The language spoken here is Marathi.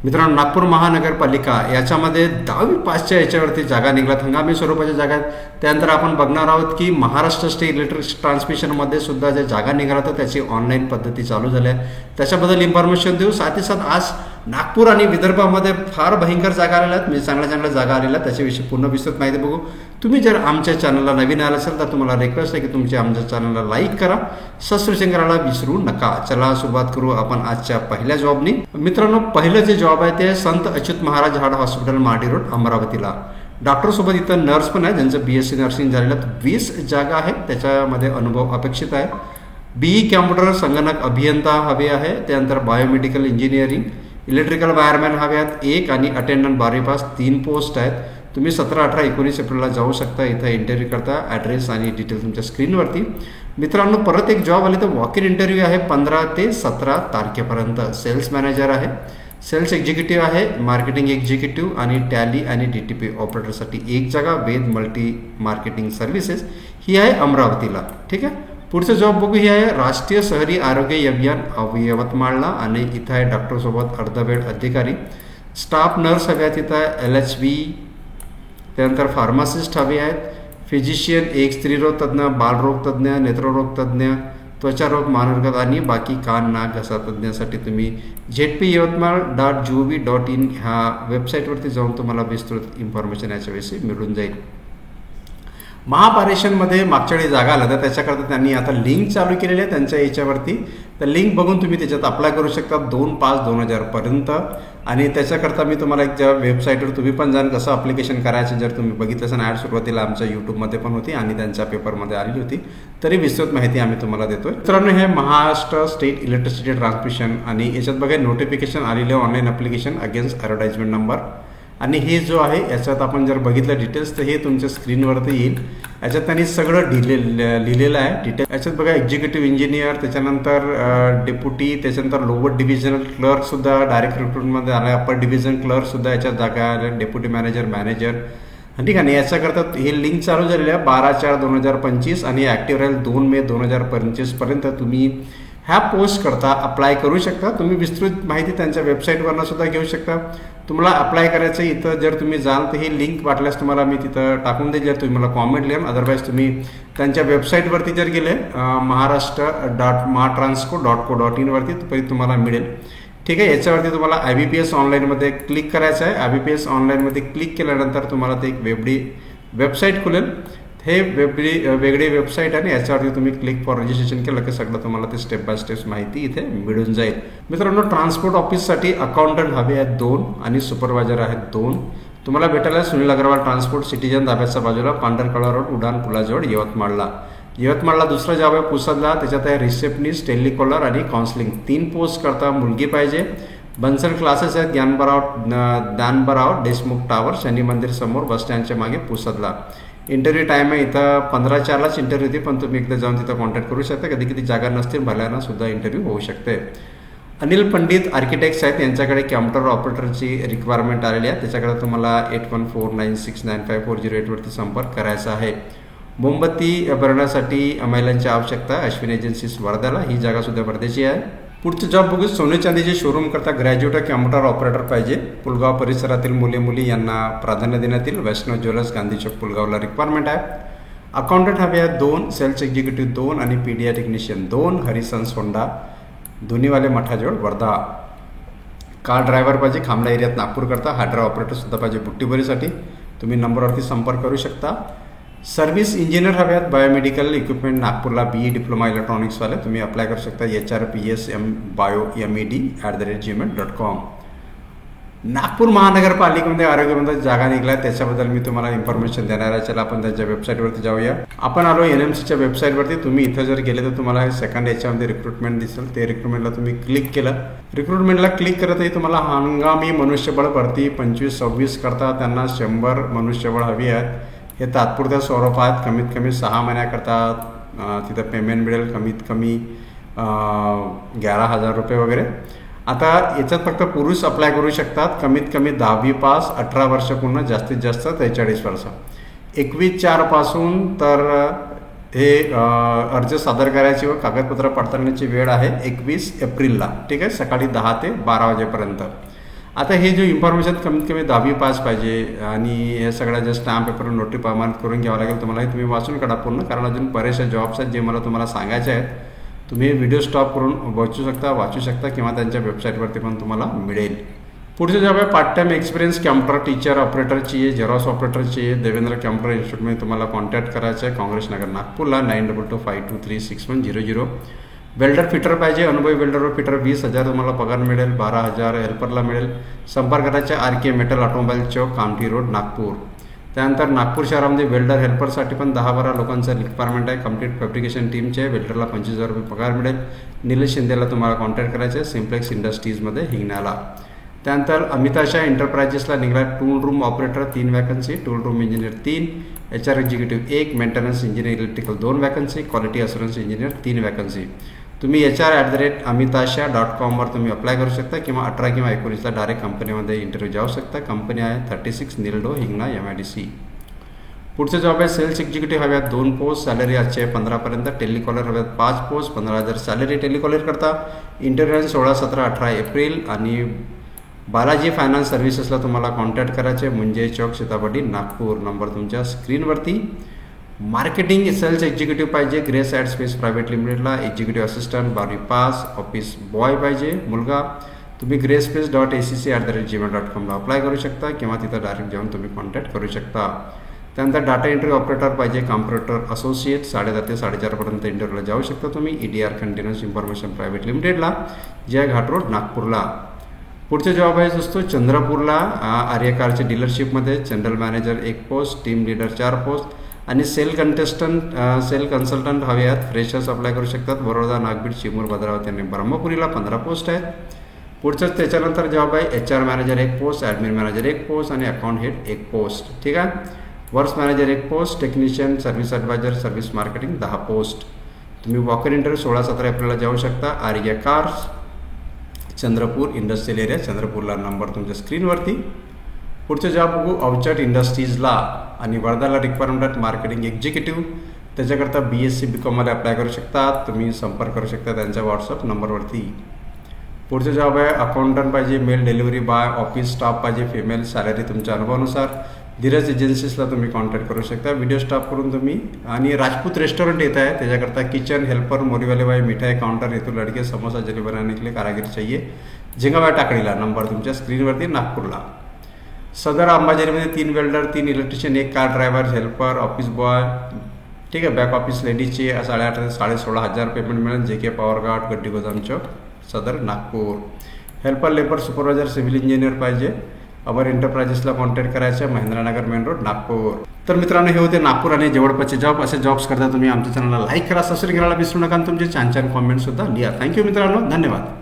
मित्रांनो, नागपूर महानगरपालिका याच्यामध्ये 10वी पासच्या याच्यावरती जागा निघाल्यात, हंगामी स्वरूपाच्या जागा आहेत. त्यानंतर आपण बघणार आहोत की महाराष्ट्र स्टेट इलेक्ट्रिक ट्रान्समिशनमध्ये सुद्धा ज्या जागा निघाल्या होत्या त्याची ऑनलाईन पद्धती चालू झाल्या आहे. त्याच्याबद्दल इन्फॉर्मेशन देऊ. साथ ही साथ आज नागपूर आणि विदर्भामध्ये फार भयंकर जागा आलेल्या आहेत, म्हणजे चांगल्या चांगल्या जागा आलेल्या आहेत. त्याच्याविषयी पूर्ण विस्तृत माहिती बघू. तुम्ही जर आमच्या चॅनलला नवीन आला असेल तर तुम्हाला रिक्वेस्ट आहे की तुमच्या आमच्या चॅनलला लाईक करा, सबस्क्रिप्शन करायला विसरू नका. चला सुरुवात करू आपण आजच्या पहिल्या जॉबनी. मित्रांनो, पहिलं जे जॉब आहे ते संत अच्युत महाराज हार्ट हॉस्पिटल माडी रोड अमरावतीला. डॉक्टरसोबत इथं नर्स पण आहे ज्यांचं BSc नर्सिंग झालेलं. 20 जागा आहेत, त्याच्यामध्ये अनुभव अपेक्षित आहे. BE कॅम्प्युटर संगणक अभियंता हवे आहे. त्यानंतर बायोमेडिकल इंजिनिअरिंग, इलेक्ट्रिकल वायरमॅन हवे आहेत 1 आणि अटेंडंट 12वी पास 3 पोस्ट आहेत. तुम्ही 17, 18, 19 एप्रिलला जाऊ शकता. इथं इंटरव्ह्यू करता. ॲड्रेस आणि डिटेल तुमच्या स्क्रीनवरती. मित्रांनो, परत एक जॉब आली तर वॉक इन इंटरव्ह्यू आहे 15 ते 17 तारखेपर्यंत. सेल्स मॅनेजर आहे, सेल्स एक्झिक्युटिव्ह आहे, मार्केटिंग एक्झिक्युटिव्ह आणि टॅली आणि DTP ऑपरेटरसाठी 1 जागा. वेद मल्टी मार्केटिंग सर्व्हिसेस ही आहे अमरावतीला. ठीक आहे. पुढचं जॉब बघू. ही आहे राष्ट्रीय शहरी आरोग्य अभियान यवतमाळला आणि इथं आहे डॉक्टरसोबत अर्धवेळ अधिकारी. स्टाफ नर्स हव्या आहेत. इथं आहे LHV. त्यानंतर फार्मासिस्ट हवे आहेत, फिजिशियन, एक स्त्रीरोग तज्ज्ञ, बालरोग तज्ज्ञ, नेत्ररोग तज्ज्ञ, त्वचारोग, मानवरोग आणि बाकी कान नाक घसा तज्ज्ञासाठी तुम्ही zpyavatmal.gov.in ह्या वेबसाईटवरती जाऊन तुम्हाला विस्तृत इन्फॉर्मेशन याच्याविषयी मिळून जाईल. महापारेषणमध्ये मागच्या वेळी जागा आल्या तर त्याच्याकरता त्यांनी आता लिंक चालू केलेली आहे त्यांच्या याच्यावरती. तर लिंक बघून तुम्ही त्याच्यात अप्लाय करू शकता 2/5/2000 पर्यंत. आणि त्याच्याकरता मी तुम्हाला एक ज्या वेबसाईटवर तुम्ही पण जाण कसं अप्लिकेशन करायचं जर तुम्ही बघितलं असेल, ॲड सुरुवातीला आमच्या यूट्यूबमध्ये पण होती आणि त्यांच्या पेपरमध्ये आलेली होती, तरी विस्तृत माहिती आम्ही तुम्हाला देतोय. मित्रांनो, हे महाराष्ट्र स्टेट इलेक्ट्रिसिटी ट्रान्समिशन आणि याच्यात बघा नोटिफिकेशन आलेले online application against advertisement number. आणि हे जो आहे याच्यात आपण जर बघितलं डिटेल्स तर हे तुमच्या स्क्रीनवरती येईल. याच्यात त्यांनी सगळं लिहिलेलं आहे डिटेल. याच्यात बघा एक्झिक्युटिव्ह इंजिनियर, त्याच्यानंतर डेप्युटी, त्याच्यानंतर लोअर डिव्हिजनल क्लर्कसुद्धा डायरेक्ट रिक्रुटमेंटमध्ये आला आहे. अप्पर डिव्हिजन क्लर्कसुद्धा याच्यात जागा आल्या, डेप्युटी मॅनेजर. ठीक आहे. याच्याकरता हे लिंक चालू झालेलं आहे 12/4/2025 आणि ॲक्टिव्ह राहील 2 मे 2025 पर्यंत. तुम्ही ह्या पोस्ट करता अप्लाय करू शकता. तुम्ही विस्तृत माहिती त्यांच्या वेबसाईटवरनं सुद्धा घेऊ शकता. तुम्हाला अप्लाय करायचं इथं जर तुम्ही जाल तर ही लिंक वाटल्यास तुम्हाला मी तिथं टाकून देईल, जर तुम्ही मला कॉमेंट लिहाल. अदरवाईज तुम्ही त्यांच्या वेबसाईटवरती जर गेले महाराष्ट्र.matransco.co.in वरती तरी तुम्हाला मिळेल. ठीक आहे. याच्यावरती तुम्हाला IBPS ऑनलाईनमध्ये क्लिक करायचं आहे. IBPS ऑनलाईनमध्ये क्लिक केल्यानंतर तुम्हाला ते एक वेबसाईट खुलेल. हे वेगळी वेबसाईट आहे. याच्यावरती तुम्ही क्लिक फॉर रजिस्ट्रेशन केलं की सगळं तुम्हाला ते स्टेप बाय स्टेप माहिती इथे मिळून जाईल. मित्रांनो, ट्रान्सपोर्ट ऑफिससाठी अकाउंटंट हवे आहेत 2 आणि सुपरवायझर आहेत 2. तुम्हाला भेटायला सुनील अग्रवाल ट्रान्सपोर्ट, सिटीजन धाब्याच्या बाजूला, पांढरकळा रोड, उडान पुलाजवळ, यवतमाळला. दुसरा जॉब आहे पुसदला. त्याच्यात आहे रिसेप्शनिस्ट, टेलिकॉलर आणि काउन्सिलिंग. 3 पोस्ट करता मुलगी पाहिजे. बन्सल क्लासेस आहेत ज्ञानबराव देशमुख टावर, शनी मंदिर समोर, बस स्टँडच्या मागे, पुसदला. इंटरव्ह्यू टाईम आहे इथं 15/4लाच इंटरव्ह्यू होती, पण तुम्ही एकदा जाऊन तिथं कॉन्टॅक्ट करू शकता. कधी कधी जागा नसतील भल्यानं सुद्धा इंटरव्ह्यू होऊ शकते. अनिल पंडित आर्किटेक्ट्स आहेत, यांच्याकडे कॅम्प्युटर ऑपरेटरची रिक्वायरमेंट आलेली आहे. त्याच्याकडे तुम्हाला 8149695408 वरती संपर्क करायचा आहे. मोमबत्ती भरण्यासाठी महिलांची आवश्यकता आहे. अश्विन एजन्सीज वर्ध्याला. ही जागा सुद्धा वर्ध्याची आहे. पुढचं जॉब बघू. सोने चांदीचे शोरूम करता ग्रॅज्युएट कॅम्प्युटर ऑपरेटर पाहिजे. पुलगाव परिसरातील मुली यांना प्राधान्य देण्यात येईल. वैष्णव ज्वेलर्स, गांधी चौक, पुलगावला रिक्वायरमेंट आहे. अकाउंटंट हवे आहेत 2, सेल्स एक्झिक्युटिव्ह 2 आणि PDI टेक्निशियन 2. हरिसन्स होंडा, दोन्हीवाले मठाजवळ, वर्धा. कार ड्रायव्हर पाहिजे खामला एरियात नागपूर करता. हायड्रा ऑपरेटर सुद्धा पाहिजे बुट्टीबरीसाठी. तुम्ही नंबरवरती संपर्क करू शकता. सर्व्हिस इंजिनियर हवे आहेत बायोमेडिकल इक्विपमेंट नागपूरला. BE डिप्लोमा इलेक्ट्रॉनिक्सवाले तुम्ही अप्लाय करू शकता. HRPSM.bio.med@gmail.com. नागपूर महानगरपालिकेमध्ये आरोग्यमध्ये जागा निघाल्या त्याच्याबद्दल मी तुम्हाला इन्फॉर्मेशन देणार आहे. चला आपण त्यांच्या वेबसाईटवरती जाऊया. आपण आलो NMCच्या वेबसाईटवरती. तुम्ही इथं जर गेले तर तुम्हाला सेकंड याच्यामध्ये रिक्रुटमेंट दिसेल. ते रिक्रुटमेंटला तुम्ही क्लिक केलं. रिक्रुटमेंटला क्लिक करतही तुम्हाला हंगामी मनुष्यबळ भरती 25-26 करता. त्यांना 100 मनुष्यबळ हवी आहेत. हे तात्पुरत्या स्वरूपात कमीत कमी 6 महिन्याकरता तिथं पेमेंट मिळेल. कमीत कमी 11,000 रुपये वगैरे. आता याच्यात फक्त पुरुष अप्लाय करू शकतात. कमीत कमी 10वी पास, 18 वर्ष पूर्ण, जास्तीत जास्त 43 वर्ष. 21/4 पासून तर हे अर्ज सादर करायची व कागदपत्र पडताळण्याची वेळ आहे 21 एप्रिलला. ठीक आहे. सकाळी 10 ते 12 वाजेपर्यंत. आता हे जे इन्फॉर्मेशन कमीत कमी 10वी पास पाहिजे आणि हे सगळ्या जे स्टॅम्प पेपर नोटरी प्रमाणित करून घ्यावं लागेल तुम्हाला. तुम्ही वाचून काढा पूर्ण, कारण अजून बरेचसे जॉब्स आहेत जे मला तुम्हाला सांगायचे आहेत. तुम्ही व्हिडिओ स्टॉप करून वाचू शकता किंवा त्यांच्या वेबसाईटवरती पण तुम्हाला मिळेल. पुढचे जॉब आहे part time experience computer teacher operator चाहिए, जेरॉक्स ऑपरेटर चाहिए. देवेंद्र कॅम्प्युटर इन्स्टिट्यूटमध्ये तुम्हाला कॉन्टॅक्ट करायचं आहे, काँग्रेस नगर नागपूरला 9225236100. वेल्डर फिटर पाहिजे, अनुभवी वेल्डरवर फिटर 20,000 तुम्हाला पगार मिळेल, 12,000 हेल्परला मिळेल. संपर्क करायचे RK मेटल ऑटोमोबाईल चौक कामठी रोड नागपूर. त्यानंतर नागपूर शहरामध्ये वेल्डर हेल्परसाठी पण 10-12 लोकांचं रिक्वायरमेंट आहे. कम्प्लीट फॅब्रिकेशन टीमचे वेल्डरला 25,000 रुपये पगार मिळेल. निलेश शिंदेला तुम्हाला कॉन्टॅक्ट करायचे आहे, सिम्प्लेक्स इंडस्ट्रीजमध्ये हिंगण्याला. त्यानंतर अमिताशा एंटरप्राइजेसला निघाला tool room operator 3 vacancy, tool room engineer 3, HR executive 1, maintenance engineer electrical 2 vacancy, quality assurance engineer 3 vacancy. तुम्ही HR@amitasha.com वर तुम्ही अप्लाय करू शकता किंवा 18 किंवा 19ला डायरेक्ट कंपनीमध्ये इंटरव्ह्यू जाऊ शकता. कंपनी आहे 36 निल्डो हिंगणा MIDC. पुढचे जॉब आहे सेल्स एक्झिक्युटिव्ह हव्यात 2 पोस्ट, सॅलरी आजचे आहे 15पर्यंत. टेलिकॉलर हव्यात 5 पोस्ट, 15,000 सॅलरी टेलिकॉलर करता. Interview 16, 17, 18 April. आणि बालाजी फायनान्स सर्व्हिसेसला तुम्हाला कॉन्टॅक्ट करायचे, मुंजे चौक सीताबर्डी नागपूर. नंबर तुमच्या स्क्रीनवरती. मार्केटिंग सेल्स एक्झिक्युटिव्ह पाहिजे, ग्रेस ॲड स्पेस प्रायव्हेट लिमिटेडला. एक्झिक्युटिव्ह असिस्टंट 12वी पास, ऑफिस बॉय पाहिजे मुलगा. तुम्ही grayspace.acc@gmail.com ला अप्लाय करू शकता किंवा तिथं डायरेक्ट जाऊन तुम्ही कॉन्टॅक्ट करू शकता. त्यानंतर डाटा एंट्री ऑपरेटर पाहिजे, कॉम्प्युटर असोसिएट 10:30 ते 4:30पर्यंत इंटरव्ह्यूला जाऊ शकता तुम्ही. EDR कंटिन्युअस इन्फॉर्मेशन प्रायव्हेट लिमिटेडला, जय घाट रोड नागपूरला. पुढचे जॉब आहे असतो चंद्रपूरला आर्यकारच्या डीलरशिपमध्ये general manager 1 post, team leader 4 post आणि सेल कन्सल्टंट हवे आहेत. फ्रेशर्स अप्लाय करू शकतात. बरोदा, नागबीड, चिमूर, भद्रावती आणि ब्रह्मपुरीला 15 पोस्ट आहेत. पुढचंच त्याच्यानंतर जॉब आहे HR manager 1 post, admin manager 1 post आणि अकाउंट हेड 1 पोस्ट. ठीक आहे. Works manager 1 post, technician, service advisor, service marketing 10 post. तुम्ही वॉकर इंटरव्ह्यू 16-17 एप्रिलला जाऊ शकता. Arya cars Chandrapur industrial area चंद्रपूरला. नंबर तुमच्या स्क्रीनवरती. पुढचे जॉब बघू अवचट इंडस्ट्रीजला आणि वर्धाला रिक्वायरमेंट आहेत मार्केटिंग एक्झिक्युटिव्ह. त्याच्याकरता BSc BCom मध्ये अप्लाय करू शकता. तुम्ही संपर्क करू शकता त्यांच्या व्हॉट्सअप नंबरवरती. पुढचे जॉब आहे अकाउंटंट पाहिजे, male delivery boy, office staff पाहिजे फिमेल, सॅलरी तुमच्या अनुभवानुसार. धीरज एजन्सीजला तुम्ही कॉन्टॅक्ट करू शकता व्हिडिओ स्टाफ करून तुम्ही. आणि राजपूत रेस्टॉरंट येत आहे त्याच्याकरता किचन हेल्पर, मोरीवाले बाई, मिठाई काउंटर, हेतू लडके, समोसा जली बनाने के लिए कारागिर चाहिए. झिंगाबाई टाकडीला. नंबर तुमच्या स्क्रीनवरती नागपूरला. सदर अंबाझरीमध्ये 3 welder, 3 electrician, 1 car driver, helper, office boy. ठीक आहे. बॅक ऑफिस लेडीजचे 8,500 ते 16,500 पेमेंट मिळेल. JK पॉवर गार्ड, गड्डी गोदाम चौक, सदर Nagpur. Helper, labour, supervisor, civil engineer पाहिजे. अवर एंटरप्राइजेसला कॉन्टॅक्ट करायचं आहे, महेंद्रनगर मेन रोड नागपूर. तर मित्रांनो हे होते नागपूर आणि जवळपासचे जॉब. असे जॉब्स करता तुम्ही आमच्या चॅनलला लाईक करा, सबस्क्राईब करायला विसरू नका आणि तुमचे छान कॉमेंट सुद्धा लिहा. थँक्यू मित्रांनो, धन्यवाद.